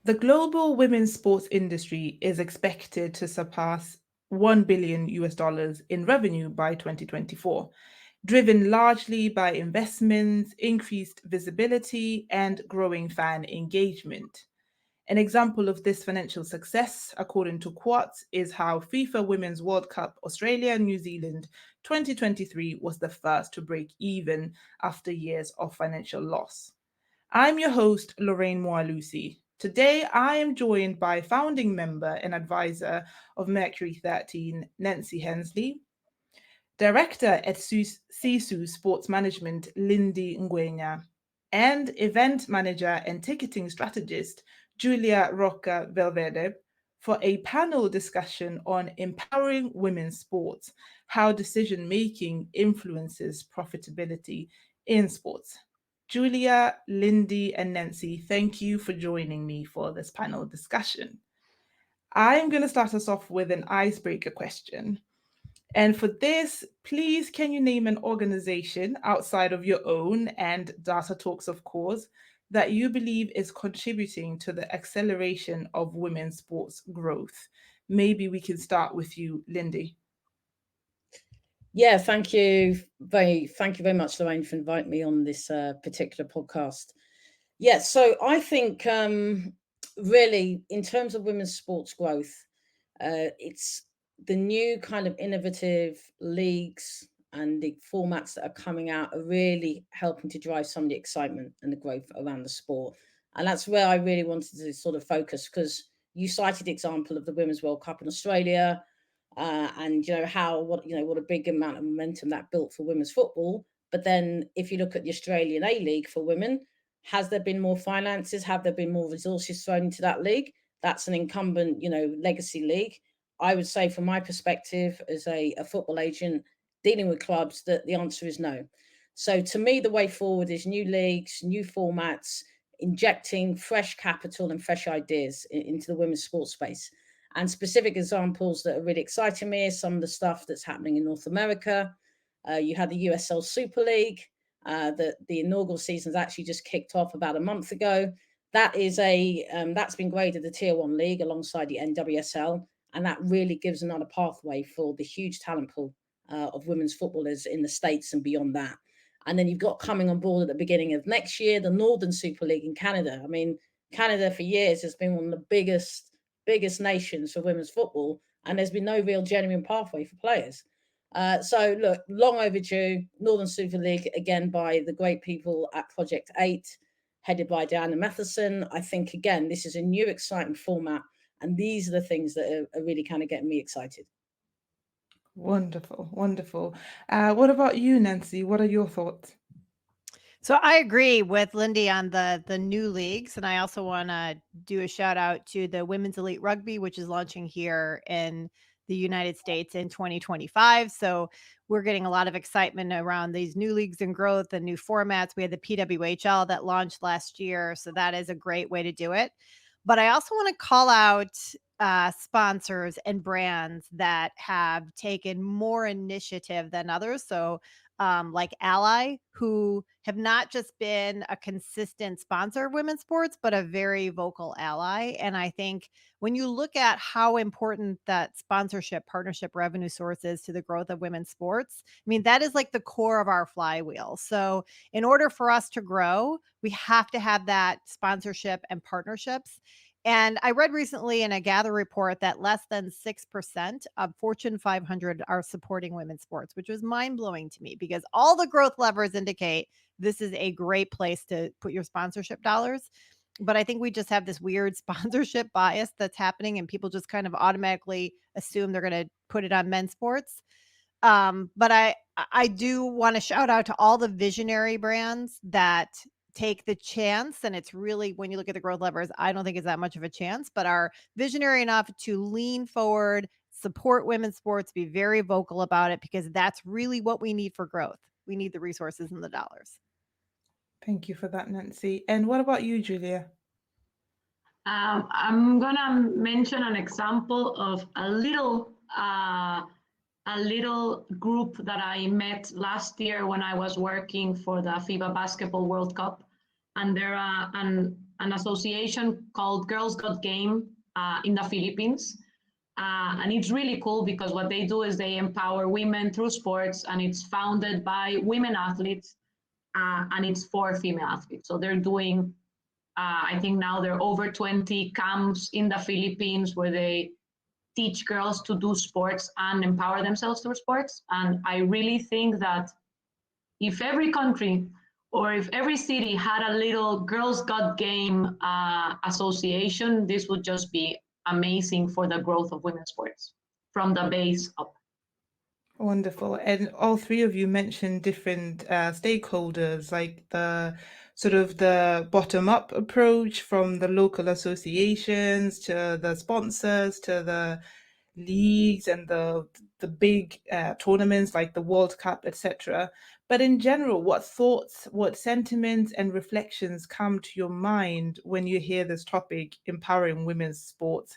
The global women's sports industry is expected to surpass $1 billion in revenue by 2024, driven largely by investments, increased visibility, and growing fan engagement. An example of this financial success, according to Quartz, is how FIFA Women's World Cup Australia New Zealand 2023 was the first to break even after years of financial loss. I'm your host, Lorraine Moalusi. Today, I am joined by founding member and advisor of Mercury 13, Nancy Hensley, director at Sisu Sports Management, Lindy Ngwenya, and event manager and ticketing strategist, Julia Roca Valverde, for a panel discussion on empowering women's sports, how decision making influences profitability in sports. Julia, Lindy, and Nancy, thank you for joining me for this panel discussion. I'm going to start us off with an icebreaker question. And for this, please can you name an organization outside of your own and Data Talks, of course, that you believe is contributing to the acceleration of women's sports growth? Maybe we can start with you, Lindy. Yeah, thank you very much, Lorraine, for inviting me on this particular podcast. Yeah, so I think really in terms of women's sports growth, it's the new kind of innovative leagues and the formats that are coming out are really helping to drive some of the excitement and the growth around the sport. And that's where I really wanted to sort of focus, because you cited the example of the Women's World Cup in Australia, and what a big amount of momentum that built for women's football. But then if you look at the Australian A League for women, has there been more finances? Have there been more resources thrown into that league? That's an incumbent, legacy league. I would say, from my perspective as a football agent dealing with clubs, that the answer is no. So to me, the way forward is new leagues, new formats, injecting fresh capital and fresh ideas into the women's sports space. And specific examples that are really exciting me is some of the stuff that's happening in North America. You had the USL Super League, that the inaugural season's actually just kicked off about a month ago. That's been graded the Tier 1 league alongside the NWSL, and that really gives another pathway for the huge talent pool of women's footballers in the States and beyond that. And then you've got coming on board at the beginning of next year the Northern Super League in Canada. I mean, Canada for years has been one of the biggest nations for women's football, and there's been no real genuine pathway for players. So look, long overdue. Northern Super League, again by the great people at Project 8, headed by Diana Matheson. I think, again, this is a new exciting format, and these are the things that are really kind of getting me excited. Wonderful, wonderful. What about you, Nancy? What are your thoughts? So I agree with Lindy on the new leagues, and I also want to do a shout out to the Women's Elite Rugby, which is launching here in the United States in 2025. So we're getting a lot of excitement around these new leagues and growth and new formats. We had the PWHL that launched last year, so that is a great way to do it. But I also want to call out sponsors and brands that have taken more initiative than others. So like Ally, who have not just been a consistent sponsor of women's sports, but a very vocal ally. And I think when you look at how important that sponsorship, partnership revenue source is to the growth of women's sports, I mean, that is like the core of our flywheel. So in order for us to grow, we have to have that sponsorship and partnerships. And I read recently in a Gather report that less than 6% of Fortune 500 are supporting women's sports, which was mind blowing to me because all the growth levers indicate this is a great place to put your sponsorship dollars. But I think we just have this weird sponsorship bias that's happening, and people just kind of automatically assume they're going to put it on men's sports. But I do want to shout out to all the visionary brands that take the chance, and it's really, when you look at the growth levers, I don't think it's that much of a chance, but are visionary enough to lean forward, support women's sports, be very vocal about it, because that's really what we need for growth. We need the resources and the dollars. Thank you for that, Nancy. And what about you, Julia? I'm gonna mention an example of a little group that I met last year when I was working for the FIBA Basketball World Cup, and an association called Girls Got Game in the Philippines. And it's really cool because what they do is they empower women through sports, and it's founded by women athletes, and it's for female athletes. So they're doing, I think now there are over 20 camps in the Philippines where they teach girls to do sports and empower themselves through sports. And I really think that if every country or if every city had a little Girls Got Game association, this would just be amazing for the growth of women's sports from the base up. Wonderful. And all three of you mentioned different stakeholders, like the sort of the bottom-up approach from the local associations to the sponsors to the leagues and the big tournaments like the World Cup, etc. But in general, what thoughts, what sentiments and reflections come to your mind when you hear this topic, empowering women's sports,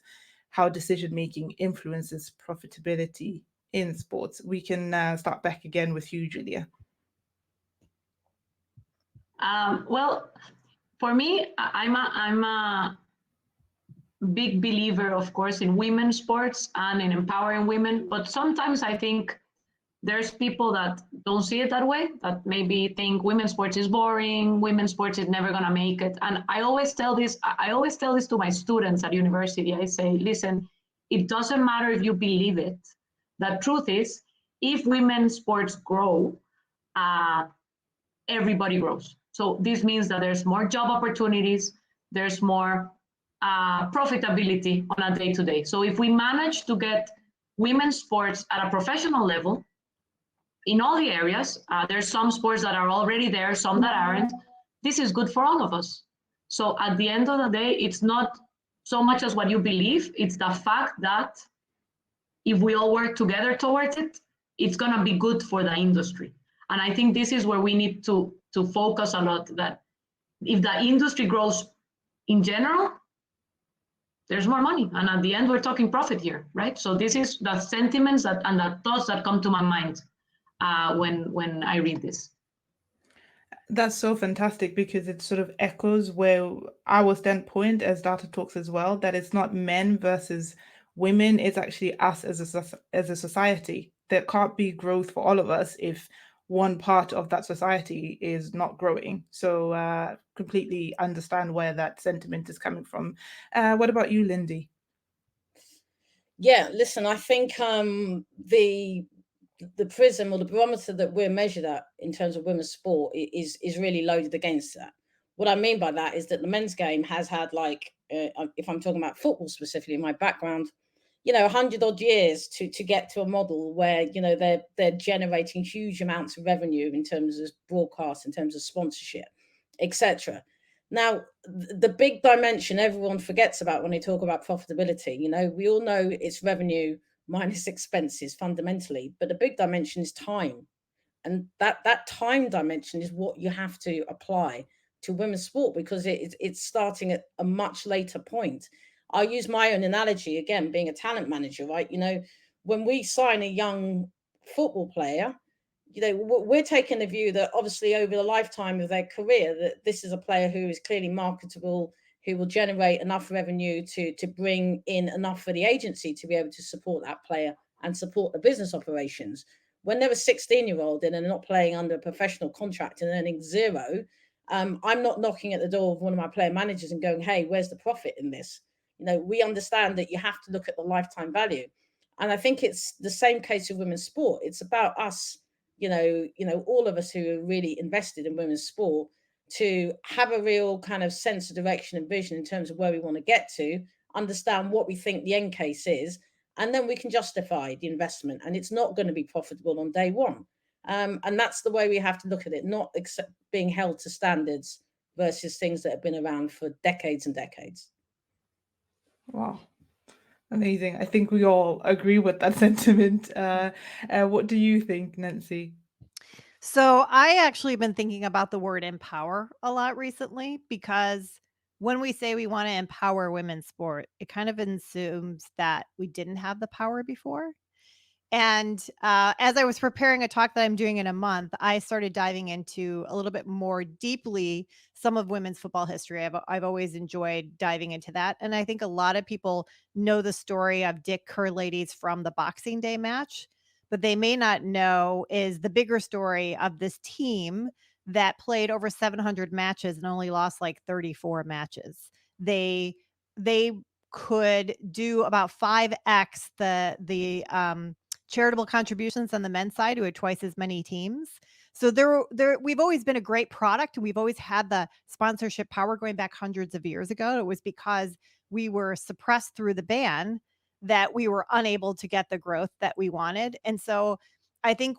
how decision-making influences profitability in sports? We can start back again with you, Julia. Well, for me, I'm a big believer, of course, in women's sports and in empowering women. But sometimes I think there's people that don't see it that way, that maybe think women's sports is boring, women's sports is never gonna make it. And I always tell this to my students at university. I say, listen, it doesn't matter if you believe it. The truth is, if women's sports grow, everybody grows. So this means that there's more job opportunities, there's more profitability on a day-to-day. So if we manage to get women's sports at a professional level, in all the areas, there's some sports that are already there, some that aren't. This is good for all of us. So at the end of the day, it's not so much as what you believe, it's the fact that if we all work together towards it, it's gonna be good for the industry. And I think this is where we need to focus a lot, that if the industry grows in general, there's more money. And at the end, we're talking profit here, right? So this is the sentiments that and the thoughts that come to my mind when I read this. That's so fantastic because it sort of echoes where our standpoint as Data talks as well, that it's not men versus women, it's actually us as a society. There can't be growth for all of us if one part of that society is not growing. So completely understand where that sentiment is coming from. What about you, Lindy? Yeah, listen, I think the prism or the barometer that we're measured at in terms of women's sport is really loaded against that. What I mean by that is that the men's game has had, like, if I'm talking about football specifically, my background, 100 odd years to get to a model where they're generating huge amounts of revenue in terms of broadcast, in terms of sponsorship, etc. Now, the big dimension everyone forgets about when they talk about profitability, we all know it's revenue minus expenses fundamentally, but the big dimension is time. And that time dimension is what you have to apply to women's sport, because it's starting at a much later point. I'll use my own analogy again, being a talent manager, right? When we sign a young football player, we're taking the view that obviously over the lifetime of their career, that this is a player who is clearly marketable, who will generate enough revenue to bring in enough for the agency to be able to support that player and support the business operations. When they're a 16-year-old and they're not playing under a professional contract and earning zero, I'm not knocking at the door of one of my player managers and going, hey, where's the profit in this? We understand that you have to look at the lifetime value. And I think it's the same case with women's sport. It's about us, all of us who are really invested in women's sport, to have a real kind of sense of direction and vision in terms of where we want to get to, understand what we think the end case is, and then we can justify the investment. And it's not going to be profitable on day one. And that's the way we have to look at it, not being held to standards versus things that have been around for decades and decades. Wow. Amazing. I think we all agree with that sentiment. What do you think, Nancy? So I actually been thinking about the word empower a lot recently, because when we say we want to empower women's sport, it kind of assumes that we didn't have the power before. And as I was preparing a talk that I'm doing in a month, I started diving into a little bit more deeply some of women's football history. I've always enjoyed diving into that. And I think a lot of people know the story of Dick Kerr ladies from the Boxing Day match, but they may not know is the bigger story of this team that played over 700 matches and only lost like 34 matches. They could do about 5x the charitable contributions on the men's side, who had twice as many teams. So we've always been a great product. We've always had the sponsorship power going back hundreds of years ago. It was because we were suppressed through the ban that we were unable to get the growth that we wanted. And so I think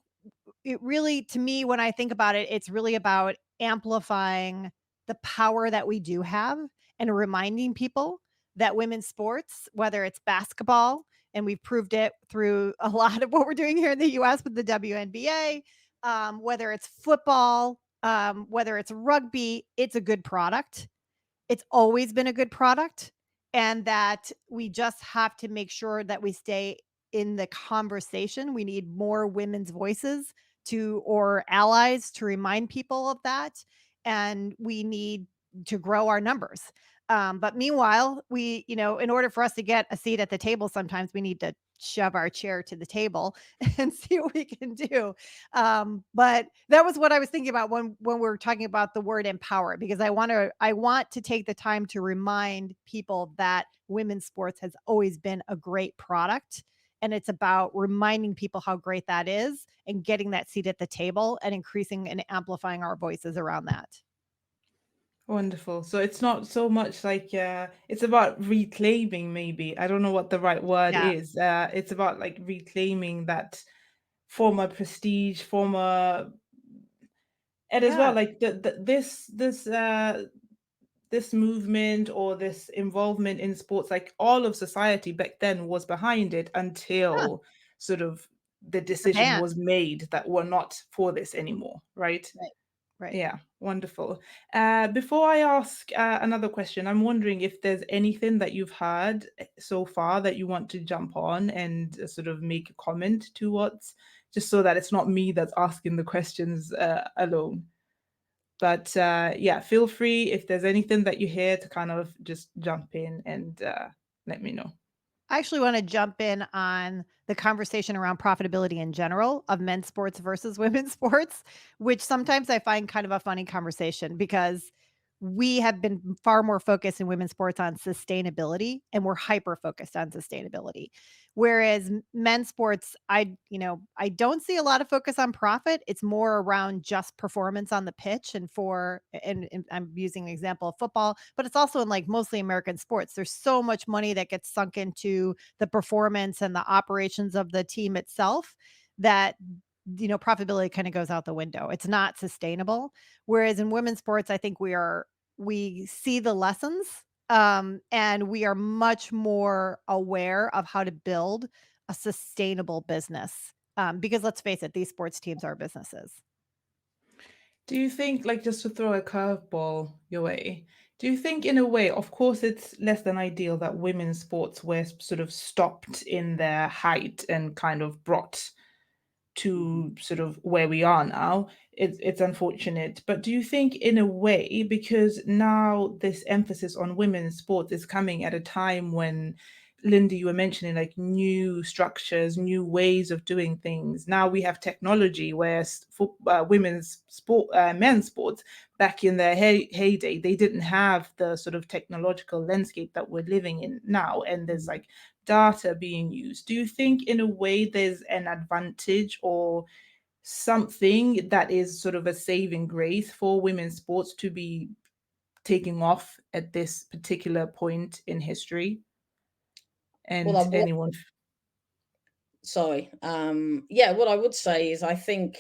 it really, to me, when I think about it, it's really about amplifying the power that we do have and reminding people that women's sports, whether it's basketball, and we've proved it through a lot of what we're doing here in the US with the WNBA, whether it's football, whether it's rugby, it's a good product. It's always been a good product, and that we just have to make sure that we stay in the conversation. We need more women's voices or allies to remind people of that, and we need to grow our numbers. But meanwhile, in order for us to get a seat at the table, sometimes we need to shove our chair to the table and see what we can do. But that was what I was thinking about when we're talking about the word empower, because I want to take the time to remind people that women's sports has always been a great product. And it's about reminding people how great that is and getting that seat at the table and increasing and amplifying our voices around that. Wonderful. So it's not so much like it's about reclaiming, maybe. I don't know what the right word Yeah. is. It's about like reclaiming that former prestige, former, and as well Yeah. like this movement or this involvement in sports, like all of society back then was behind it Huh. until sort of the The decision ban. was made that we're not for this anymore, right? Right. Right. Yeah, wonderful. Before I ask another question, I'm wondering if there's anything that you've heard so far that you want to jump on and sort of make a comment towards, just so that it's not me that's asking the questions alone. But yeah, feel free if there's anything that you hear to kind of just jump in and let me know. I actually want to jump in on the conversation around profitability in general of men's sports versus women's sports, which sometimes I find kind of a funny conversation because we have been far more focused in women's sports on sustainability, and we're hyper focused on sustainability. Whereas men's sports, I don't see a lot of focus on profit. It's more around just performance on the pitch, and I'm using an example of football, but it's also in like mostly American sports. There's so much money that gets sunk into the performance and the operations of the team itself that profitability kind of goes out the window. It's not sustainable. Whereas in women's sports, I think we see the lessons, and we are much more aware of how to build a sustainable business. Because let's face it, these sports teams are businesses. Do you think, like, just to throw a curveball your way, do you think, in a way, of course, it's less than ideal that women's sports were sort of stopped in their height and kind of brought to sort of where we are now? It's unfortunate, but do you think, in a way, because now this emphasis on women's sports is coming at a time when, Linda, you were mentioning like new structures, new ways of doing things. Now we have technology where women's sport, men's sports, back in their heyday, they didn't have the sort of technological landscape that we're living in now, and there's like data being used. Do you think, in a way, there's an advantage or something that is sort of a saving grace for women's sports to be taking off at this particular point in history? Well, And anyone? sorry. Yeah, what I would say is I think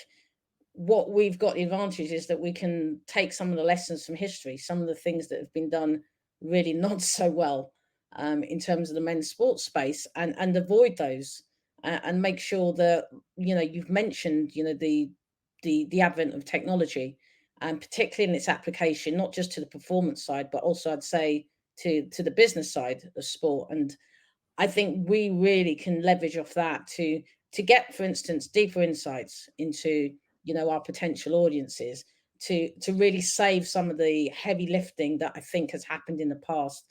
what we've got the advantage is that we can take some of the lessons from history, some of the things that have been done really not so well, in terms of the men's sports space, and avoid those, and make sure that, you've mentioned, the advent of technology, and particularly in its application, not just to the performance side, but also I'd say to the business side of sport. And I think we really can leverage off that to to get, for instance, deeper insights into, our potential audiences, to really save some of the heavy lifting that I think has happened in the past,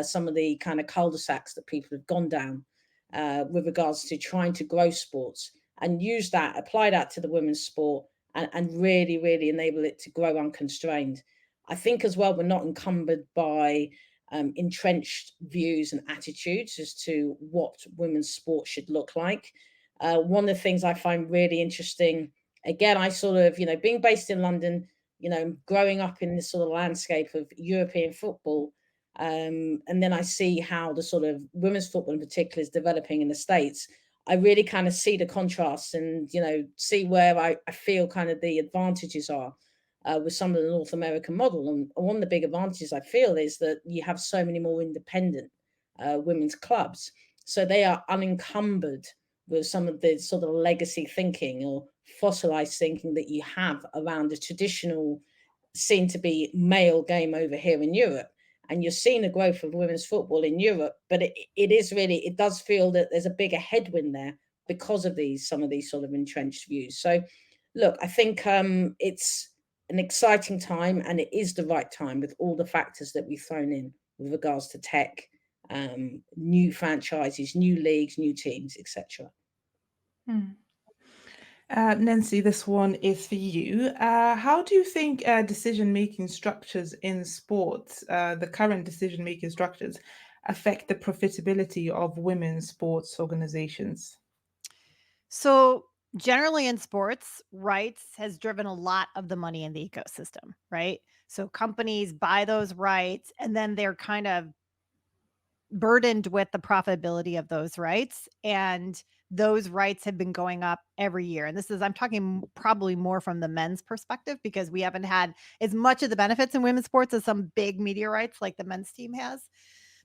some of the kind of cul-de-sacs that people have gone down with regards to trying to grow sports, and apply that to the women's sport, and really, really enable it to grow unconstrained. I think as well, we're not encumbered by entrenched views and attitudes as to what women's sport should look like. One of the things I find really interesting, again, I sort of, being based in London, growing up in this sort of landscape of European football, and then I see how the sort of women's football in particular is developing in the States. I really kind of see the contrasts, and, see where I feel kind of the advantages are with some of the North American model. And one of the big advantages I feel is that you have so many more independent women's clubs. So they are unencumbered with some of the sort of legacy thinking or fossilized thinking that you have around the traditional, seen to be male game over here in Europe. And you're seeing the growth of women's football in Europe, but it does feel that there's a bigger headwind there because of some of these sort of entrenched views. So look, I think it's an exciting time, and it is the right time with all the factors that we've thrown in with regards to tech, new franchises, new leagues, new teams, etc. Nancy, this one is for you. How do you think decision-making structures in sports, the current decision-making structures, affect the profitability of women's sports organizations? So generally in sports, rights has driven a lot of the money in the ecosystem, right? So companies buy those rights, and then they're kind of burdened with the profitability of those rights. And those rights have been going up every year. And I'm talking probably more from the men's perspective, because we haven't had as much of the benefits in women's sports as some big media rights like the men's team has.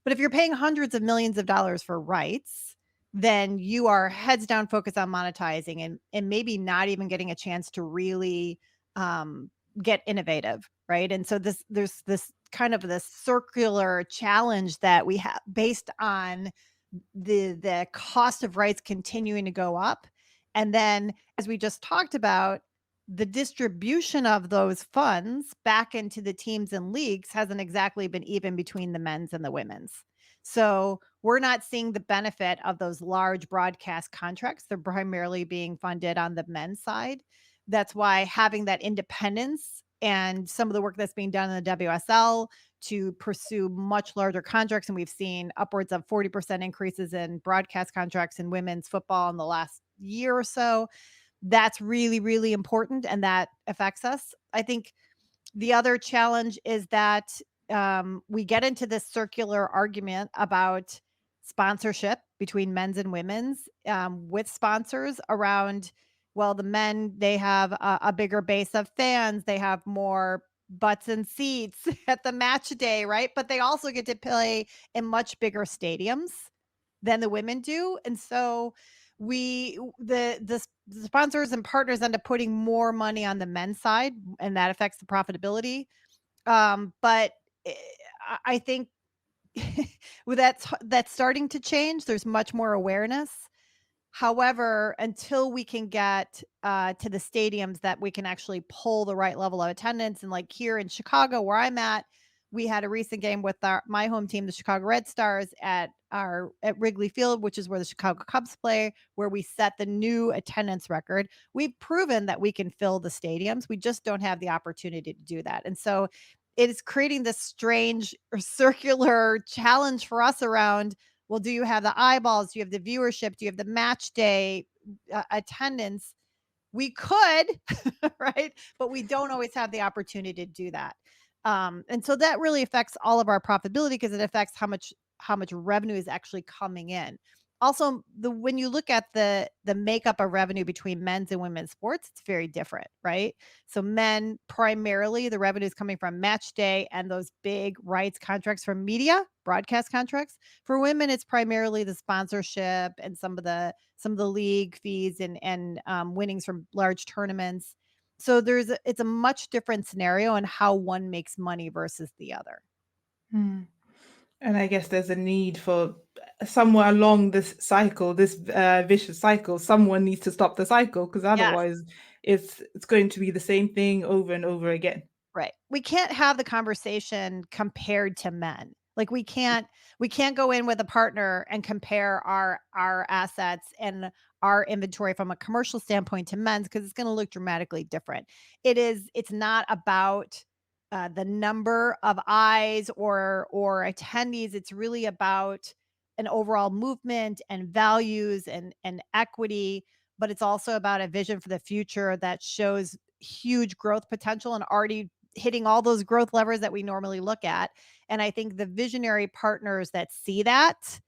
But if you're paying hundreds of millions of dollars for rights, then you are heads down focused on monetizing, and maybe not even getting a chance to really get innovative, right? And so there's this kind of this circular challenge that we have based on the cost of rights continuing to go up. And then, as we just talked about, the distribution of those funds back into the teams and leagues hasn't exactly been even between the men's and the women's. So we're not seeing the benefit of those large broadcast contracts. They're primarily being funded on the men's side. That's why having that independence and some of the work that's being done in the WSL to pursue much larger contracts, and we've seen upwards of 40% increases in broadcast contracts in women's football in the last year or so. That's really, really important, and that affects us. I think the other challenge is that we get into this circular argument about sponsorship between men's and women's, with sponsors around, well, the men, they have a bigger base of fans. They have more butts and seats at the match day, right? But they also get to play in much bigger stadiums than the women do. And so the sponsors and partners end up putting more money on the men's side, and that affects the profitability. But I think with that's starting to change. There's much more awareness. However, until we can get to the stadiums that we can actually pull the right level of attendance, and like here in Chicago, where I'm at, we had a recent game with my home team, the Chicago Red Stars, at Wrigley Field, which is where the Chicago Cubs play, where we set the new attendance record. We've proven that we can fill the stadiums. We just don't have the opportunity to do that. And so it is creating this strange or circular challenge for us around, well, do you have the eyeballs? Do you have the viewership? Do you have the match day attendance? We could, right? But we don't always have the opportunity to do that. And so that really affects all of our profitability, because it affects how much revenue is actually coming in. Also, when you look at the makeup of revenue between men's and women's sports, it's very different, right? So men, primarily the revenue is coming from match day and those big rights contracts from media, broadcast contracts. For women, it's primarily the sponsorship and some of the league fees and winnings from large tournaments. So it's a much different scenario in how one makes money versus the other. And I guess there's a need for somewhere along this cycle, this vicious cycle, someone needs to stop the cycle, because Yes. otherwise it's going to be the same thing over and over again. Right. We can't have the conversation compared to men. Like we can't go in with a partner and compare our assets and our inventory from a commercial standpoint to men's, because it's going to look dramatically different. It's not about the number of eyes or attendees. It's really about an overall movement and values and equity, but it's also about a vision for the future that shows huge growth potential and already hitting all those growth levers that we normally look at. And I think the visionary partners that see that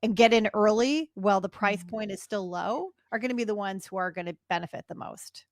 and get in early while the price point is still low are going to be the ones who are going to benefit the most.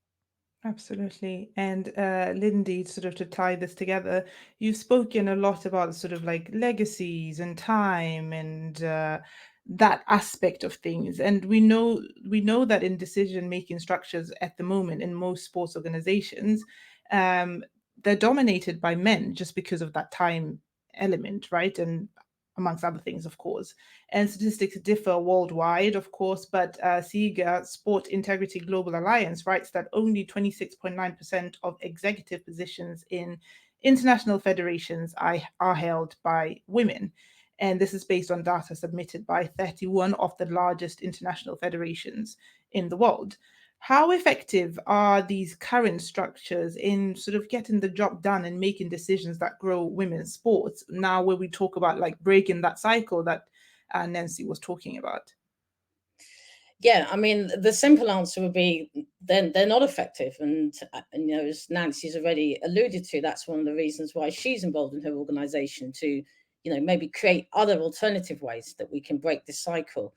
Absolutely. And Lindy, sort of to tie this together, you've spoken a lot about sort of like legacies and time and that aspect of things. And we know that in decision-making structures at the moment in most sports organizations, they're dominated by men just because of that time element, right? And amongst other things, of course. And statistics differ worldwide, of course, but SIGA, Sport Integrity Global Alliance, writes that only 26.9% of executive positions in international federations are held by women. And this is based on data submitted by 31 of the largest international federations in the world. How effective are these current structures in sort of getting the job done and making decisions that grow women's sports? Now, where we talk about like breaking that cycle that Nancy was talking about. Yeah, I mean, the simple answer would be then they're not effective. And as Nancy's already alluded to, that's one of the reasons why she's involved in her organization to, maybe create other alternative ways that we can break this cycle.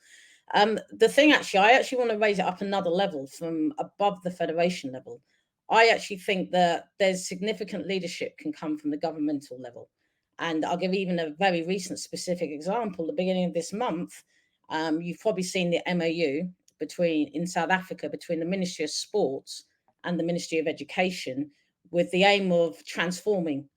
The thing I actually want to raise it up another level from above the federation level. I actually think that there's significant leadership can come from the governmental level. And I'll give even a very recent specific example. The beginning of this month, you've probably seen the MOU in South Africa between the Ministry of Sports and the Ministry of Education, with the aim of transforming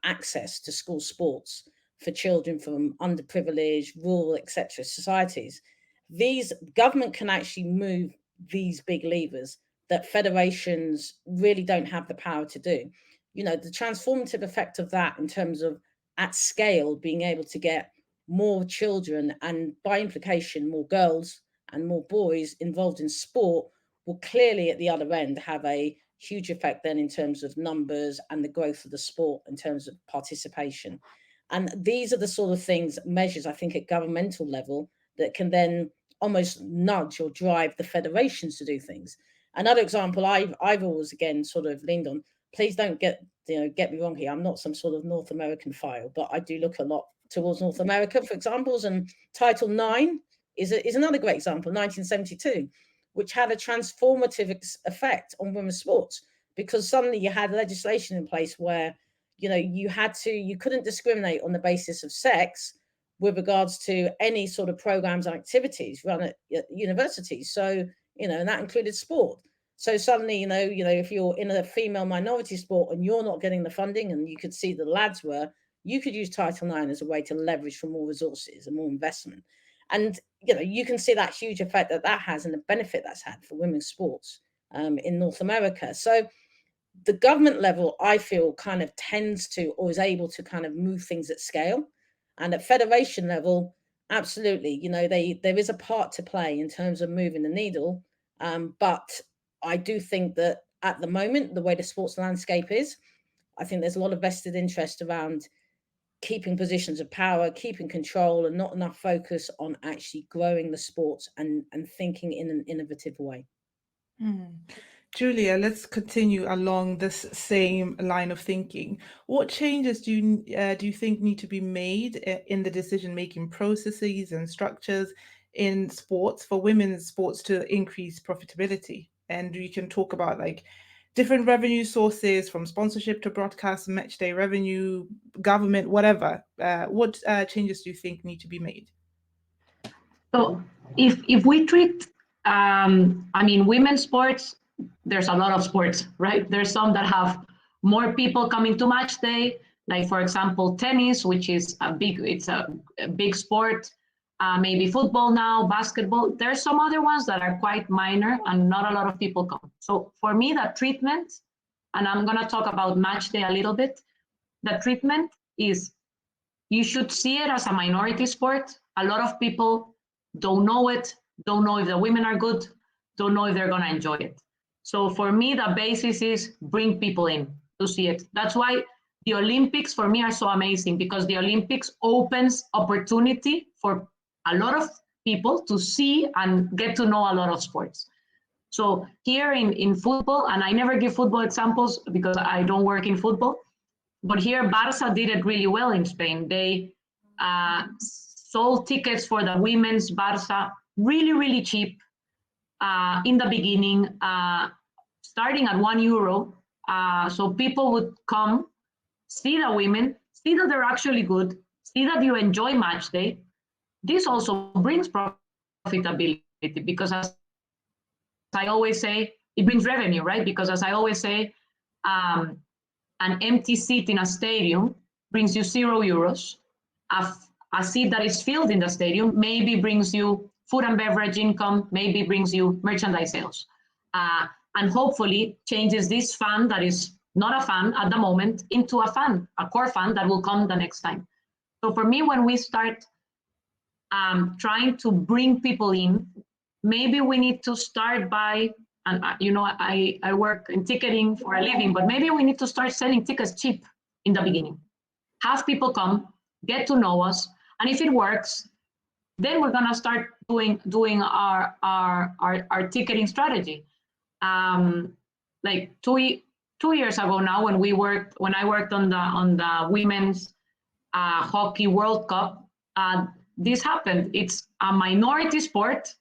access to school sports for children from underprivileged, rural, etc. societies. These government can actually move these big levers that federations really don't have the power to do. The transformative effect of that in terms of at scale being able to get more children and by implication more girls and more boys involved in sport will clearly at the other end have a huge effect then in terms of numbers and the growth of the sport in terms of participation. And these are the sort of things, measures, I think, at governmental level that can then almost nudge or drive the federations to do things. Another example I've always again sort of leaned on, please don't get me wrong here, I'm not some sort of North American file, but I do look a lot towards North America for examples, and Title IX is another great example, 1972, which had a transformative effect on women's sports, because suddenly you had legislation in place where you couldn't discriminate on the basis of sex with regards to any sort of programs and activities run at universities. So, and that included sport. So suddenly, if you're in a female minority sport and you're not getting the funding, and you could see the lads were, you could use Title IX as a way to leverage for more resources and more investment. And, you can see that huge effect that has and the benefit that's had for women's sports in North America. So the government level, I feel, kind of tends to or is able to kind of move things at scale. And at federation level, absolutely, there is a part to play in terms of moving the needle. But I do think that at the moment, the way the sports landscape is, I think there's a lot of vested interest around keeping positions of power, keeping control, and not enough focus on actually growing the sports and thinking in an innovative way. Julia, let's continue along this same line of thinking. What changes do you think need to be made in the decision-making processes and structures in sports for women's sports to increase profitability? And you can talk about like different revenue sources, from sponsorship to broadcast, match day revenue, government, whatever. What changes do you think need to be made? So if we treat, women's sports, there's a lot of sports, right? There's some that have more people coming to match day. Like, for example, tennis, which is it's a big sport. Maybe football now, basketball. There's some other ones that are quite minor and not a lot of people come. So for me, that treatment, and I'm gonna talk about match day a little bit, the treatment is, you should see it as a minority sport. A lot of people don't know it, don't know if the women are good, don't know if they're gonna enjoy it. So for me, the basis is bring people in to see it. That's why the Olympics for me are so amazing, because the Olympics opens opportunity for a lot of people to see and get to know a lot of sports. So here in football, and I never give football examples because I don't work in football, but here Barça did it really well in Spain. They sold tickets for the women's Barça really, really cheap in the beginning, starting at €1. So people would come, see the women, see that they're actually good, see that you enjoy match day. This also brings profitability, because as I always say, it brings revenue, right? Because as I always say, an empty seat in a stadium brings you €0. A seat that is filled in the stadium maybe brings you food and beverage income, maybe brings you merchandise sales. And hopefully changes this fan that is not a fan at the moment into a fan, a core fan that will come the next time. So for me, when we start trying to bring people in, maybe we need to start by, and I work in ticketing for a living, but maybe we need to start selling tickets cheap in the beginning. Have people come, get to know us, and if it works, then we're gonna start doing our ticketing strategy. Like two years ago now, when I worked on the women's hockey World Cup, this happened. It's a minority sport,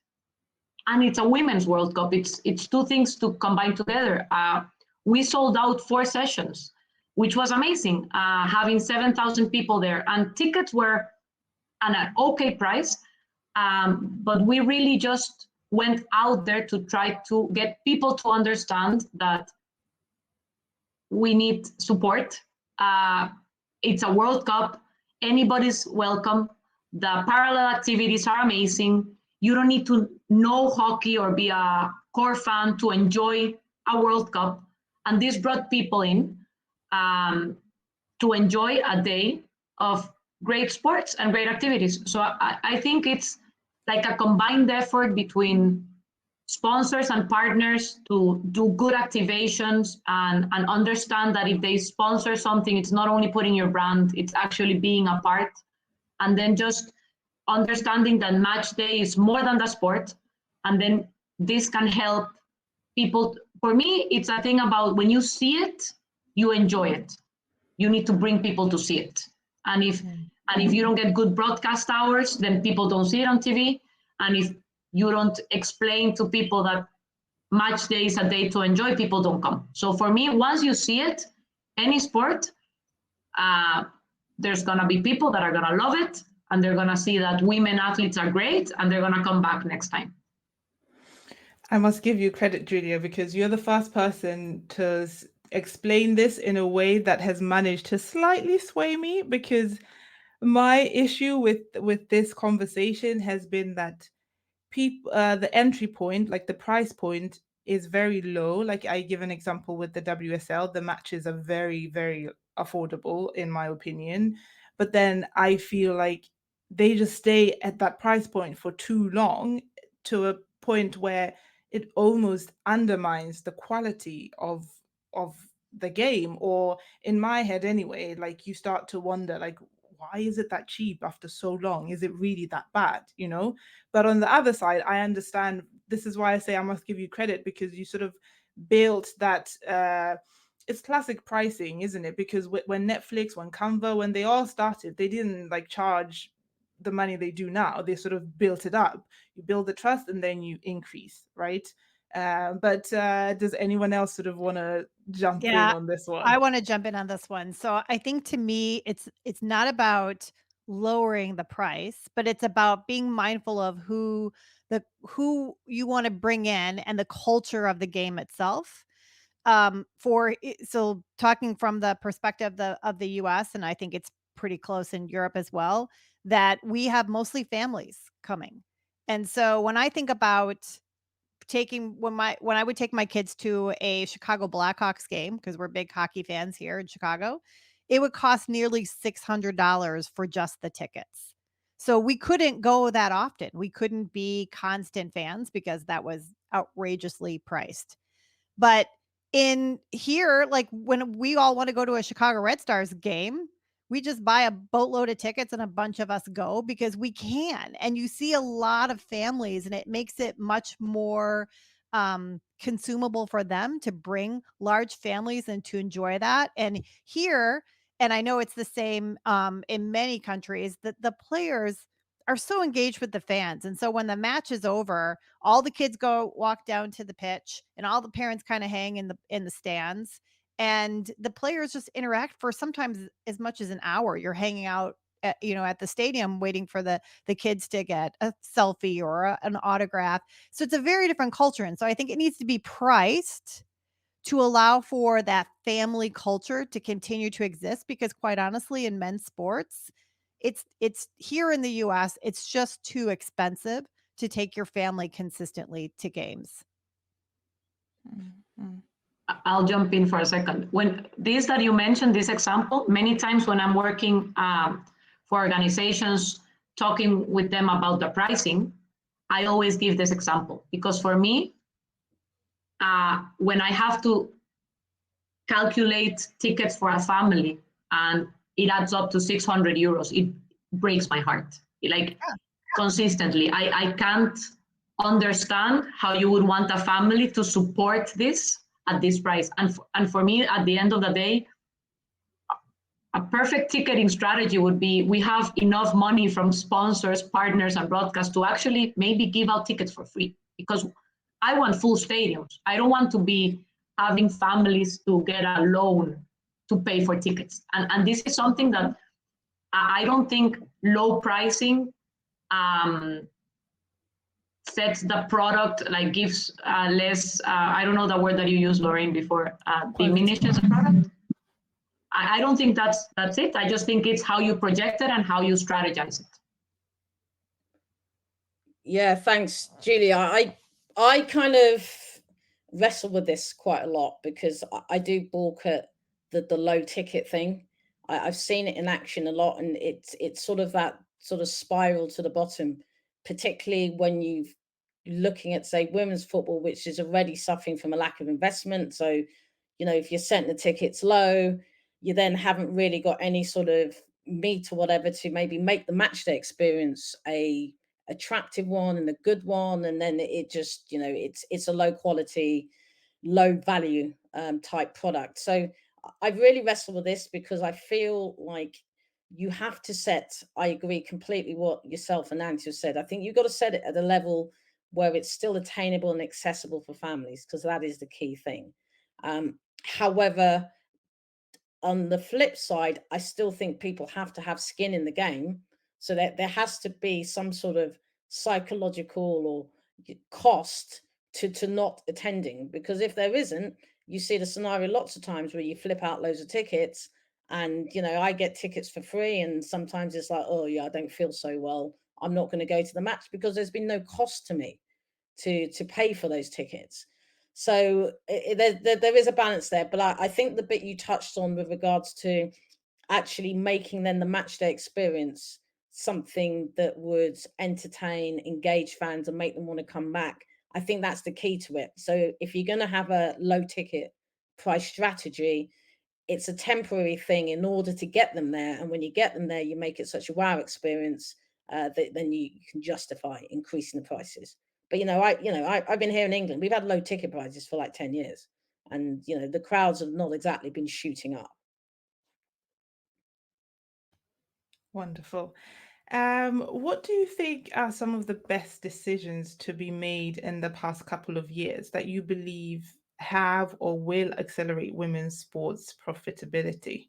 and it's a women's World Cup. It's two things to combine together. We sold out 4 sessions, which was amazing, having 7,000 people there, and tickets were at an okay price. But we really just went out there to try to get people to understand that we need support. It's a World Cup. Anybody's welcome. The parallel activities are amazing. You don't need to know hockey or be a core fan to enjoy a World Cup. And this brought people in to enjoy a day of great sports and great activities. So I think it's like a combined effort between sponsors and partners to do good activations and understand that if they sponsor something, it's not only putting your brand, it's actually being a part. And then just understanding that match day is more than the sport. And then this can help people. For me, it's a thing about when you see it, you enjoy it. You need to bring people to see it. And if you don't get good broadcast hours, then people don't see it on TV. And if you don't explain to people that match day is a day to enjoy, people don't come. So for me, once you see it, any sport, there's gonna be people that are gonna love it, and they're gonna see that women athletes are great, and they're gonna come back next time. I must give you credit, Julia, because you're the first person to explain this in a way that has managed to slightly sway me, because my issue with this conversation has been that people the entry point, like the price point, is very low. Like, I give an example with the WSL, the matches are very, very affordable in my opinion, but then I feel like they just stay at that price point for too long, to a point where it almost undermines the quality of the game. Or in my head anyway, like, you start to wonder, like, why is it that cheap after so long? Is it really that bad, But on the other side, I understand. This is why I say I must give you credit, because you sort of built that. It's classic pricing, isn't it? Because when Netflix, when Canva, when they all started, they didn't like charge the money they do now. They sort of built it up. You build the trust and then you increase, right? But does anyone else sort of want to jump in on this one? I want to jump in on this one. So I think, to me, it's not about lowering the price, but it's about being mindful of who you want to bring in and the culture of the game itself. so talking from the perspective of the US, and I think it's pretty close in Europe as well, that we have mostly families coming. And so when I think about when I would take my kids to a Chicago Blackhawks game, because we're big hockey fans here in Chicago, it would cost nearly $600 for just the tickets. So we couldn't go that often. We couldn't be constant fans because that was outrageously priced. But in here, like when we all want to go to a Chicago Red Stars game, we just buy a boatload of tickets and a bunch of us go because we can. And you see a lot of families, and it makes it much more consumable for them to bring large families and to enjoy that. And here, and I know it's the same in many countries, that the players are so engaged with the fans. And so when the match is over, all the kids go walk down to the pitch, and all the parents kind of hang in the stands, and the players just interact for sometimes as much as an hour. You're hanging out at the stadium waiting for the kids to get a selfie or an autograph. So it's a very different culture, and so I think it needs to be priced to allow for that family culture to continue to exist, because quite honestly, in men's sports, it's here in the US, it's just too expensive to take your family consistently to games. Mm-hmm. I'll jump in for a second. When this that you mentioned, this example, many times when I'm working for organizations, talking with them about the pricing, I always give this example, because for me, when I have to calculate tickets for a family and it adds up to 600 euros, it breaks my heart. Like, consistently, I can't understand how you would want a family to support this at this price. And for me, at the end of the day, a perfect ticketing strategy would be, we have enough money from sponsors, partners, and broadcasts to actually maybe give out tickets for free, because I want full stadiums. I don't want to be having families to get a loan to pay for tickets. And this is something that I don't think low pricing sets the product, like gives less, I don't know the word that you used, Lorraine, before, diminishes the product. I don't think that's it. I just think it's how you project it and how you strategize it. Yeah, thanks, Julia. I kind of wrestle with this quite a lot, because I do balk at the low ticket thing. I've seen it in action a lot, and it's sort of that sort of spiral to the bottom, particularly when you're looking at, say, women's football, which is already suffering from a lack of investment. So, if you're setting the tickets low, you then haven't really got any sort of meat or whatever to maybe make the match day experience a attractive one and a good one, and then it just it's a low quality, low value type product. So I really wrestle with this, because I feel like you have to set, I agree completely what yourself and Nancy have said. I think you've got to set it at a level where it's still attainable and accessible for families, because that is the key thing. However, on the flip side, I still think people have to have skin in the game, so that there has to be some sort of psychological or cost to not attending. Because if there isn't, you see the scenario lots of times where you flip out loads of tickets, and I get tickets for free, and sometimes it's like, oh yeah, I don't feel so well, I'm not going to go to the match, because there's been no cost to me to pay for those tickets. So there is a balance there. But I think the bit you touched on with regards to actually making then the match day experience something that would entertain, engage fans, and make them want to come back, I think that's the key to it. So if you're going to have a low ticket price strategy, it's a temporary thing in order to get them there. And when you get them there, you make it such a wow experience that then you can justify increasing the prices. But I've been here in England. We've had low ticket prices for like 10 years, and the crowds have not exactly been shooting up. Wonderful. What do you think are some of the best decisions to be made in the past couple of years that you believe have or will accelerate women's sports profitability?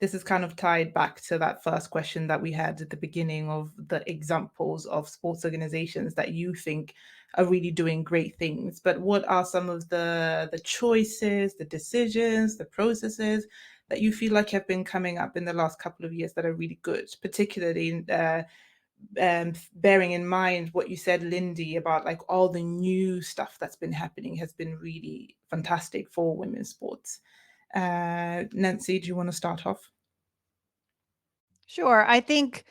this is kind of tied back to that first question that we had at the beginning of the examples of sports organizations that you think are really doing great things. But what are some of the choices, the decisions, the processes that you feel like have been coming up in the last couple of years that are really good, particularly bearing in mind what you said, Lindy, about like all the new stuff that's been happening has been really fantastic for women's sports. Nancy, do you want to start off? Sure. I think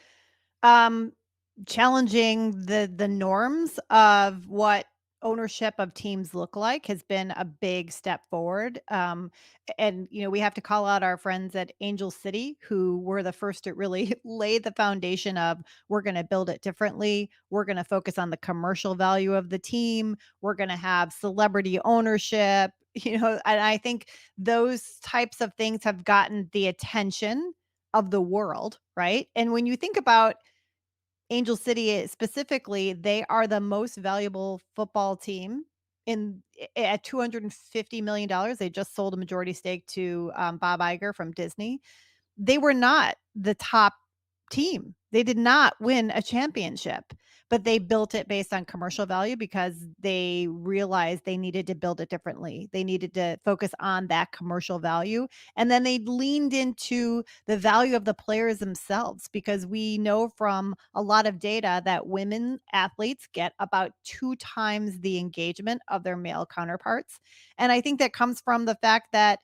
challenging the norms of what ownership of teams look like has been a big step forward. And we have to call out our friends at Angel City, who were the first to really lay the foundation of, we're going to build it differently. We're going to focus on the commercial value of the team. We're going to have celebrity ownership. And I think those types of things have gotten the attention of the world, right? And when you think about Angel City specifically, they are the most valuable football team at $250 million. They just sold a majority stake to Bob Iger from Disney. They were not the top team. They did not win a championship, but they built it based on commercial value because they realized they needed to build it differently. They needed to focus on that commercial value. And then they leaned into the value of the players themselves, because we know from a lot of data that women athletes get about 2 times the engagement of their male counterparts. And I think that comes from the fact that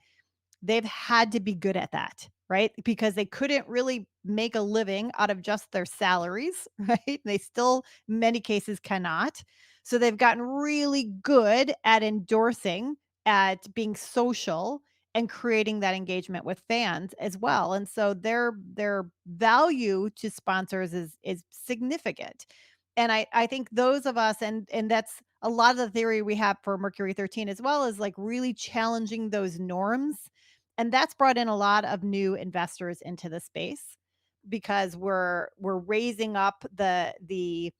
they've had to be good at that, right? Because they couldn't really make a living out of just their salaries, right? They still, in many cases, cannot. So they've gotten really good at endorsing, at being social, and creating that engagement with fans as well. And so their value to sponsors is significant. And I think those of us, and that's a lot of the theory we have for Mercury 13 as well, is like really challenging those norms. And that's brought in a lot of new investors into the space, because we're raising up the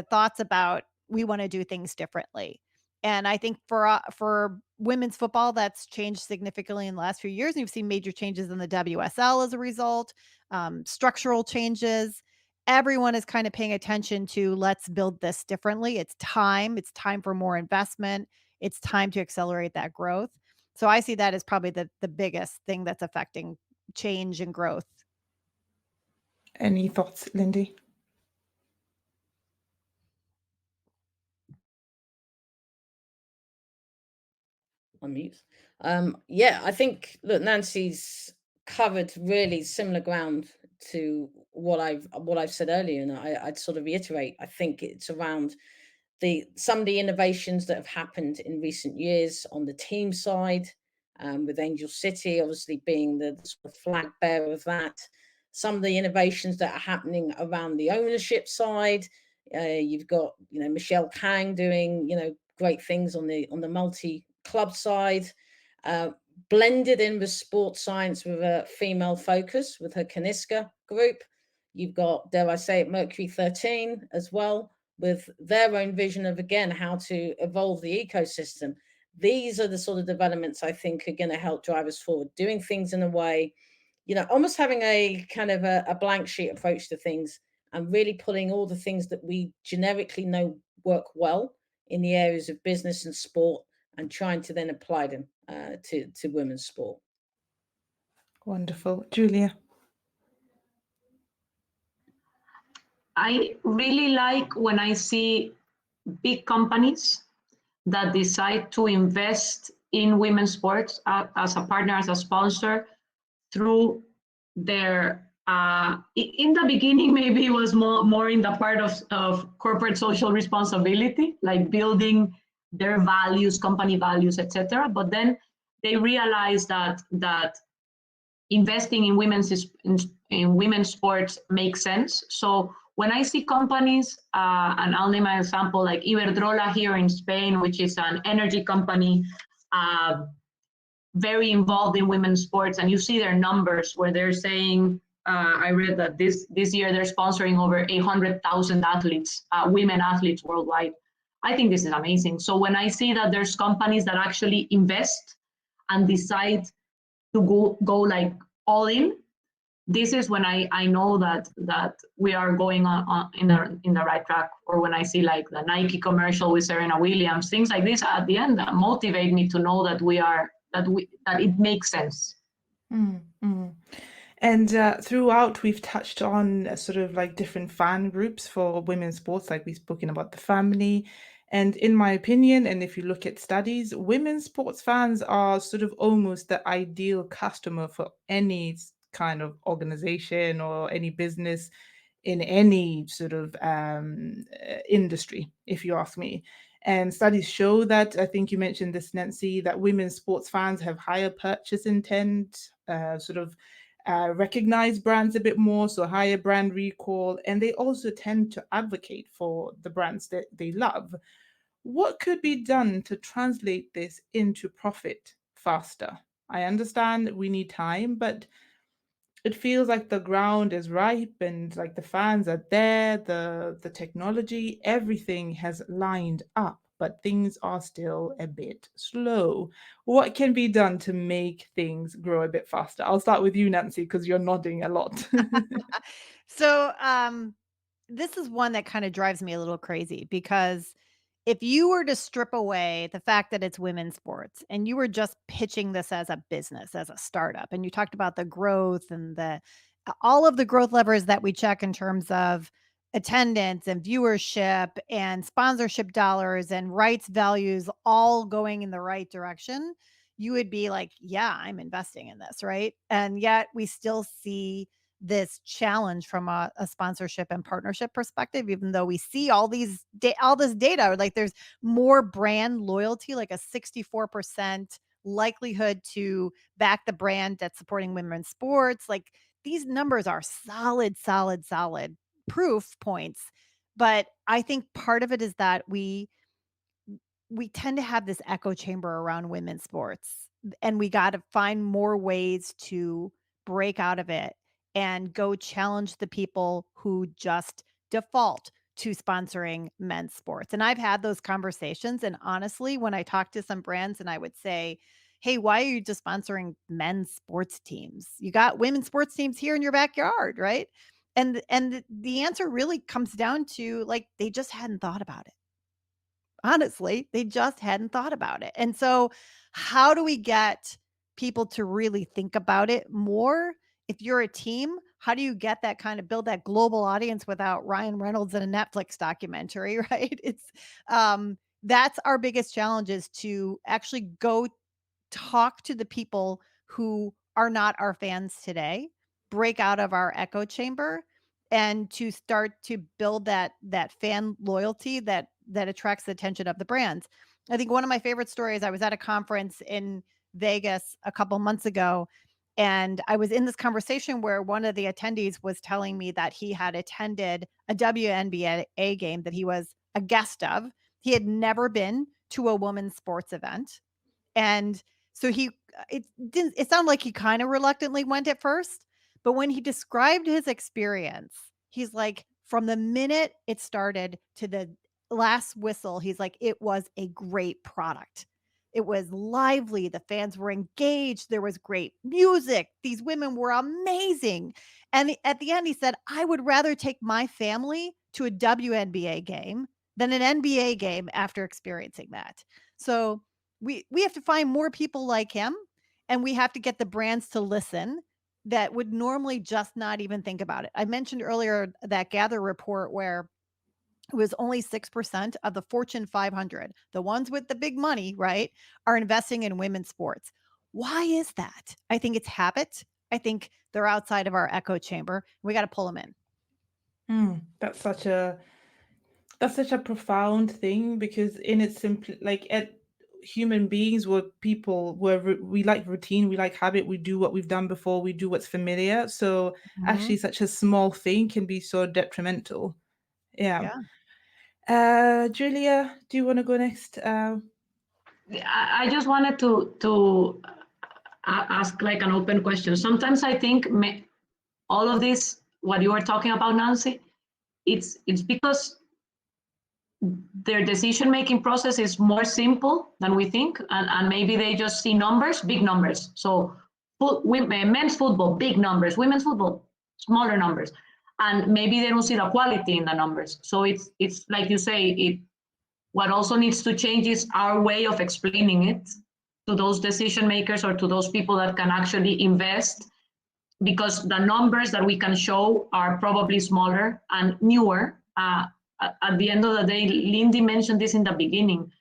thoughts about, we want to do things differently. And I think for women's football, that's changed significantly in the last few years. And you've seen major changes in the WSL as a result, structural changes. Everyone is kind of paying attention to, let's build this differently. It's time. It's time for more investment. It's time to accelerate that growth. So I see that as probably the biggest thing that's affecting change and growth. Any thoughts, Lindy? On mute. Yeah, I think, look, Nancy's covered really similar ground to what I've said earlier, and I'd sort of reiterate. I think it's around some of the innovations that have happened in recent years on the team side, with Angel City obviously being the sort of flag bearer of that. Some of the innovations that are happening around the ownership side. You've got Michelle Kang doing great things on the multi club side, blended in with sports science with a female focus with her Kaniska group. You've got, dare I say it, Mercury 13 as well, with their own vision of, again, how to evolve the ecosystem. These are the sort of developments I think are going to help drive us forward, doing things in a way, almost having a kind of a blank sheet approach to things, and really putting all the things that we generically know work well in the areas of business and sport, and trying to then apply them to women's sport. Wonderful. Julia? I really like when I see big companies that decide to invest in women's sports as a partner, as a sponsor, through their, in the beginning, maybe it was more in the part of corporate social responsibility, like building their values, company values, etc. But then they realized that investing in women's sports makes sense. So when I see companies, and I'll name an example like Iberdrola here in Spain, which is an energy company, very involved in women's sports, and you see their numbers where they're saying, I read that this year they're sponsoring over 800,000 athletes, women athletes worldwide. I think this is amazing. So when I see that there's companies that actually invest and decide to go like all in, this is when I know that we are going on in the right track. Or when I see like the Nike commercial with Serena Williams, things like this at the end that motivate me to know that that it makes sense. Mm-hmm. And throughout, we've touched on sort of like different fan groups for women's sports, like we've spoken about the family. And in my opinion, and if you look at studies, women's sports fans are sort of almost the ideal customer for any kind of organization or any business in any sort of industry, if you ask me. And studies show that, I think you mentioned this, Nancy, that women's sports fans have higher purchase intent, recognize brands a bit more, so higher brand recall, and they also tend to advocate for the brands that they love. What could be done to translate this into profit faster? I understand we need time, but it feels like the ground is ripe and like the fans are there, the technology, everything has lined up, but things are still a bit slow. What can be done to make things grow a bit faster? I'll start with you, Nancy, because you're nodding a lot. So this is one that kind of drives me a little crazy, because if you were to strip away the fact that it's women's sports and you were just pitching this as a business, as a startup, and you talked about the growth and all of the growth levers that we check in terms of attendance and viewership and sponsorship dollars and rights values all going in the right direction, you would be like, yeah, I'm investing in this, right? And yet we still see this challenge from a sponsorship and partnership perspective, even though we see all this data, like there's more brand loyalty, like a 64% likelihood to back the brand that's supporting women's sports. Like these numbers are solid proof points. But I think part of it is that we tend to have this echo chamber around women's sports, and we got to find more ways to break out of it and go challenge the people who just default to sponsoring men's sports. And I've had those conversations, and honestly, when I talk to some brands and I would say, hey, why are you just sponsoring men's sports teams? You got women's sports teams here in your backyard, right? And the answer really comes down to, like, they just hadn't thought about it. Honestly, they just hadn't thought about it. And so, how do we get people to really think about it more? If you're a team, how do you get that kind of build that global audience without Ryan Reynolds in a Netflix documentary, right? That's our biggest challenge, is to actually go talk to the people who are not our fans today, break out of our echo chamber, and to start to build that fan loyalty that attracts the attention of the brands. I think one of my favorite stories, I was at a conference in Vegas a couple months ago, and I was in this conversation where one of the attendees was telling me that he had attended a WNBA game that he was a guest of. He had never been to a women's sports event. And so it sounded like he kind of reluctantly went at first, but when he described his experience, he's like, from the minute it started to the last whistle, he's like, it was a great product. It was lively. The fans were engaged. There was great music. These women were amazing. And at the end, he said, I would rather take my family to a WNBA game than an NBA game after experiencing that. So we have to find more people like him, and we have to get the brands to listen that would normally just not even think about it. I mentioned earlier that Gather report where it was only 6% of the Fortune 500, the ones with the big money, right, are investing in women's sports. Why is that? I think it's habit. I think they're outside of our echo chamber. We got to pull them in. That's such a profound thing, because in its simple, like, at human beings, were people where we like routine, we like habit, we do what we've done before, we do what's familiar. So actually such a small thing can be so detrimental. Yeah. Julia, do you want to go next? I just wanted to ask like an open question. Sometimes I think all of this, what you were talking about, Nancy, it's because their decision-making process is more simple than we think, and maybe they just see numbers, big numbers. So men's football, big numbers, women's football, smaller numbers. And maybe they don't see the quality in the numbers. So it's like you say, what also needs to change is our way of explaining it to those decision makers or to those people that can actually invest, because the numbers that we can show are probably smaller and newer. At the end of the day, Lindy mentioned this in the beginning.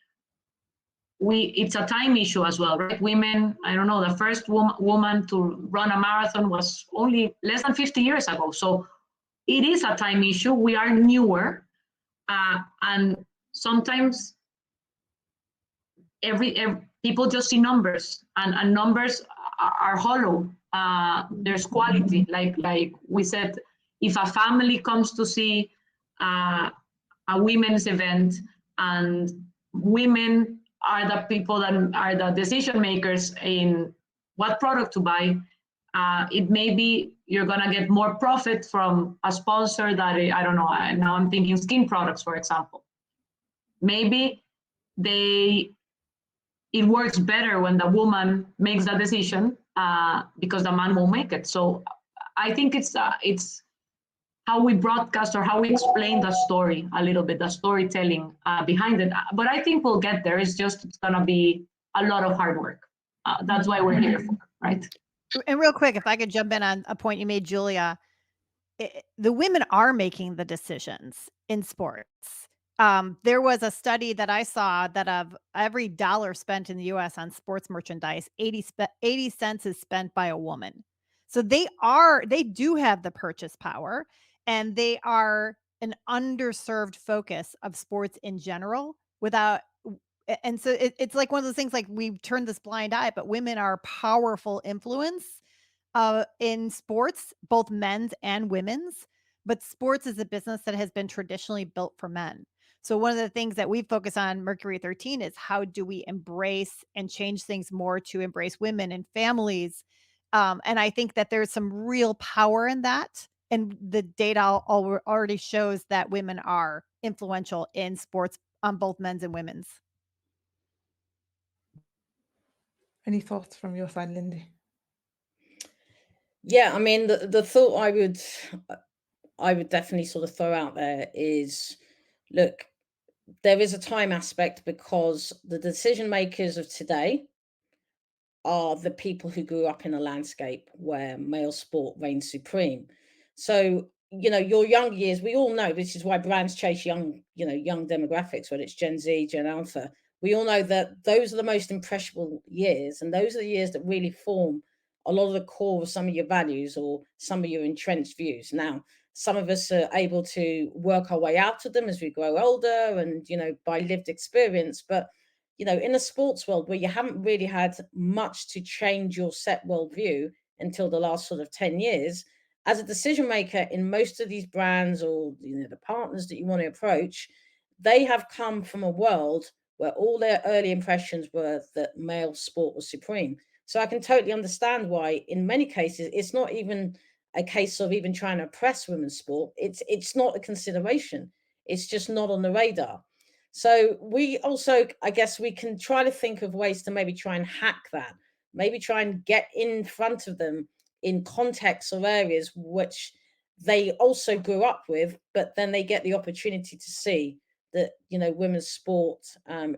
It's a time issue as well, right? Women, I don't know, the first woman to run a marathon was only less than 50 years ago. So it is a time issue. We are newer, and sometimes every people just see numbers, and numbers are hollow. There's quality, like we said. If a family comes to see a women's event, and women are the people that are the decision makers in what product to buy, it may be you're gonna get more profit from a sponsor that, I don't know, now I'm thinking skin products, for example. Maybe it works better when the woman makes that decision, because the man won't make it. So I think it's how we broadcast or how we explain the story a little bit, the storytelling behind it. But I think we'll get there. It's gonna be a lot of hard work. That's why we're here for, right? And real quick, if I could jump in on a point you made, Julia, the women are making the decisions in sports. There was a study that I saw that of every dollar spent in the US on sports merchandise, 80 cents is spent by a woman. So they do have the purchase power, and they are an underserved focus of sports in general without and so it's like one of those things, like we've turned this blind eye, but women are powerful influence in sports, both men's and women's. But sports is a business that has been traditionally built for men. So one of the things that we focus on Mercury 13 is how do we embrace and change things more to embrace women and families. And I think that there's some real power in that. And the data already shows that women are influential in sports on both men's and women's. Any thoughts from your side, Lindy? Yeah, I mean, the thought I would definitely sort of throw out there is, look, there is a time aspect, because the decision makers of today are the people who grew up in a landscape where male sport reigns supreme. So, your young years, we all know this is why brands chase young demographics, whether it's Gen Z, Gen Alpha. We all know that those are the most impressionable years, and those are the years that really form a lot of the core of some of your values or some of your entrenched views. Now, some of us are able to work our way out of them as we grow older and, by lived experience. But in a sports world where you haven't really had much to change your set worldview until the last sort of 10 years, as a decision maker in most of these brands or the partners that you want to approach, they have come from a world where all their early impressions were that male sport was supreme. So I can totally understand why, in many cases, it's not even a case of even trying to oppress women's sport. It's not a consideration. It's just not on the radar. So we also, I guess, we can try to think of ways to maybe try and hack that, maybe try and get in front of them in contexts or areas which they also grew up with, but then they get the opportunity to see that women's sport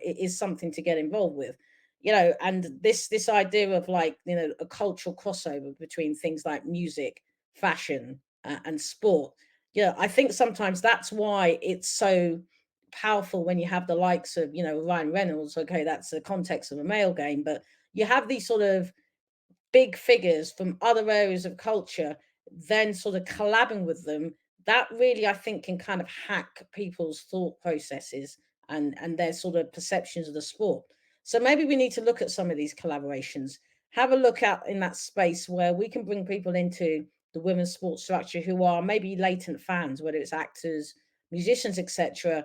is something to get involved with. And this idea of, like, a cultural crossover between things like music, fashion, and sport. I think sometimes that's why it's so powerful when you have the likes of Ryan Reynolds. Okay, that's the context of a male game, but you have these sort of big figures from other areas of culture then sort of collabing with them. That really, I think, can kind of hack people's thought processes and their sort of perceptions of the sport. So maybe we need to look at some of these collaborations, have a look at in that space where we can bring people into the women's sports structure who are maybe latent fans, whether it's actors, musicians, etc.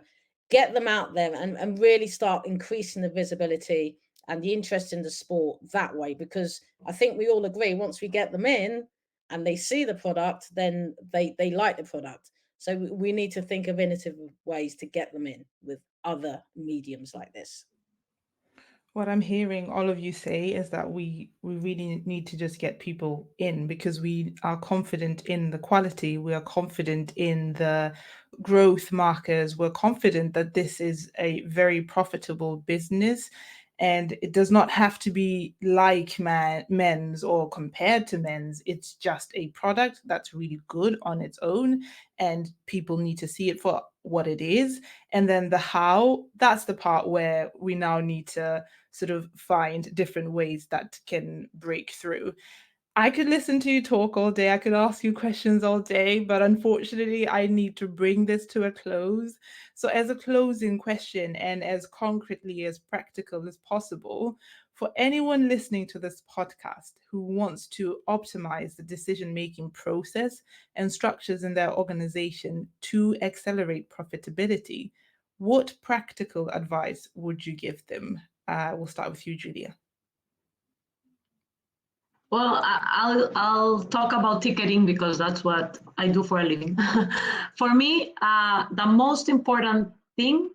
Get them out there and really start increasing the visibility and the interest in the sport that way. Because I think we all agree, once we get them in and they see the product, then they like the product. So we need to think of innovative ways to get them in with other mediums like this. What I'm hearing all of you say is that we really need to just get people in, because we are confident in the quality, we are confident in the growth markers, we're confident that this is a very profitable business, and it does not have to be like men's or compared to men's. It's just a product that's really good on its own, and people need to see it for what it is. And then the how, that's the part where we now need to sort of find different ways that can break through. I could listen to you talk all day, I could ask you questions all day, but unfortunately, I need to bring this to a close. So, as a closing question, and as concretely as practical as possible, for anyone listening to this podcast who wants to optimize the decision making process and structures in their organization to accelerate profitability, what practical advice would you give them? We'll start with you, Julia. Well, I'll talk about ticketing because that's what I do for a living. For me, the most important thing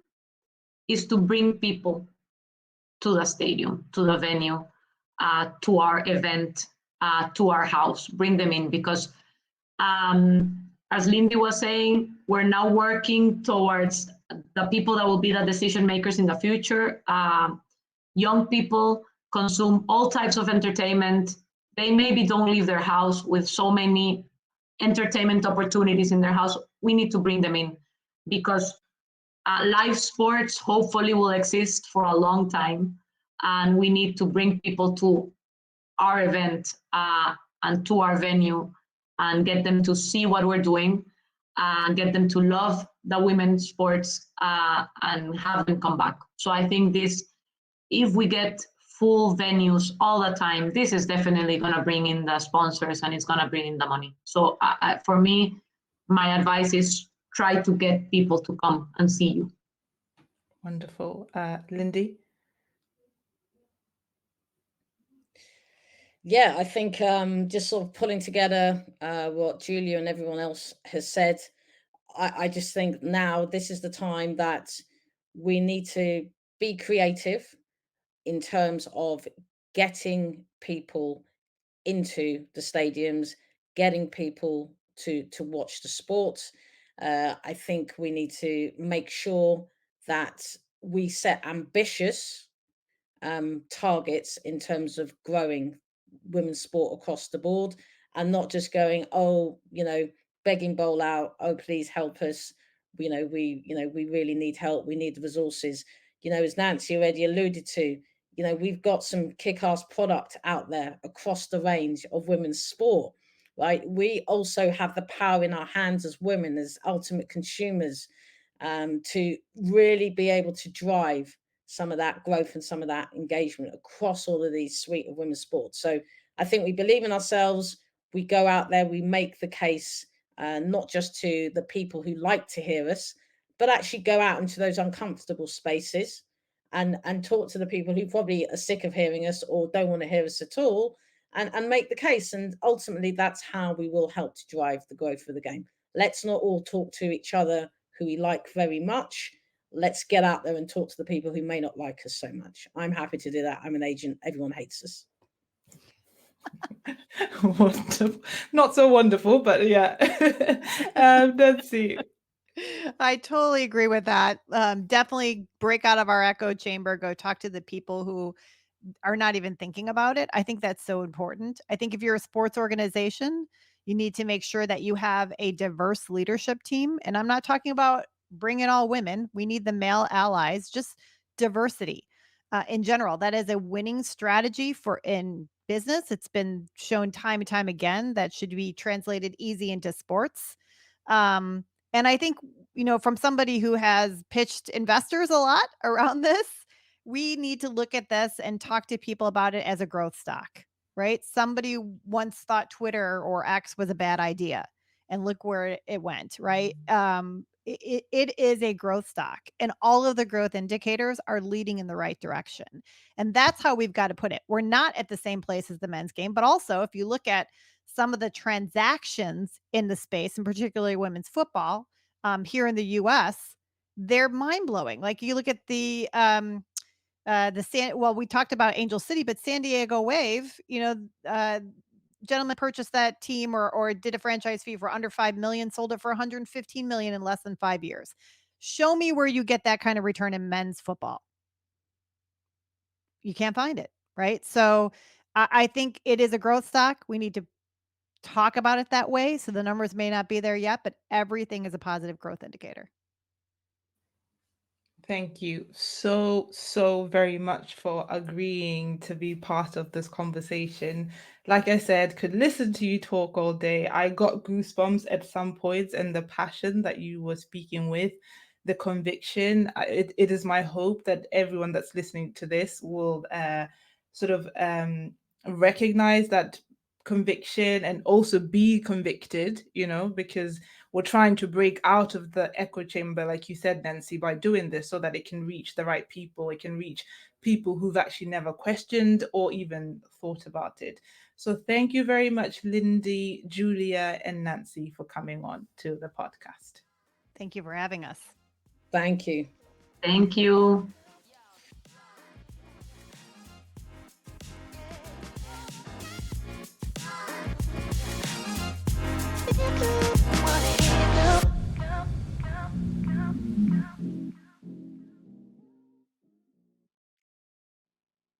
is to bring people to the stadium, to the venue, to our event, to our house. Bring them in because, as Lindy was saying, we're now working towards the people that will be the decision makers in the future. Young people consume all types of entertainment. They maybe don't leave their house with so many entertainment opportunities in their house. We need to bring them in because live sports hopefully will exist for a long time. And we need to bring people to our event and to our venue and get them to see what we're doing and get them to love the women's sports and have them come back. So I think this, if we get full venues all the time, this is definitely going to bring in the sponsors and it's going to bring in the money. So for me, my advice is try to get people to come and see you. Wonderful. Lindy? Yeah, I think just sort of pulling together what Julia and everyone else has said, I just think now this is the time that we need to be creative in terms of getting people into the stadiums, getting people to watch the sport. I think we need to make sure that we set ambitious targets in terms of growing women's sport across the board, and not just going, oh, begging bowl out, oh, please help us. We really need help. We need the resources. As Nancy already alluded to, we've got some kick-ass product out there across the range of women's sport, right? We also have the power in our hands as women, as ultimate consumers, to really be able to drive some of that growth and some of that engagement across all of these suite of women's sports. So I think we believe in ourselves. We go out there, we make the case, not just to the people who like to hear us, but actually go out into those uncomfortable spaces and talk to the people who probably are sick of hearing us or don't want to hear us at all, and make the case. And ultimately, that's how we will help to drive the growth of the game. Let's not all talk to each other who we like very much. Let's get out there and talk to the people who may not like us so much. I'm happy to do that. I'm an agent. Everyone hates us. Wonderful. Not so wonderful, but yeah. Let's see. I totally agree with that. Definitely break out of our echo chamber, go talk to the people who are not even thinking about it. I think that's so important. I think if you're a sports organization, you need to make sure that you have a diverse leadership team. And I'm not talking about bring in all women. We need the male allies, just diversity in general. That is a winning strategy for in business. It's been shown time and time again that should be translated easy into sports. And I think, from somebody who has pitched investors a lot around this, we need to look at this and talk to people about it as a growth stock, right? Somebody once thought Twitter or X was a bad idea, and look where it went, right? It is a growth stock, and all of the growth indicators are leading in the right direction. And that's how we've got to put it. We're not at the same place as the men's game, but also if you look at some of the transactions in the space, and particularly women's football here in the US, they're mind blowing. Like you look at the we talked about Angel City, but San Diego Wave, gentleman purchased that team or did a franchise fee for under 5 million, sold it for 115 million in less than 5 years. Show me where you get that kind of return in men's football. You can't find it, right? So I think it is a growth stock. We need to talk about it that way. So the numbers may not be there yet, but everything is a positive growth indicator. Thank you so very much for agreeing to be part of this conversation. Like I said, could listen to you talk all day. I got goosebumps at some points, and the passion that you were speaking with, the conviction. It is my hope that everyone that's listening to this will sort of recognize that conviction and also be convicted, because we're trying to break out of the echo chamber, like you said, Nancy, by doing this so that it can reach the right people. It can reach people who've actually never questioned or even thought about it. So thank you very much, Lindy, Julia, and Nancy for coming on to the podcast. Thank you for having us. Thank you. Thank you.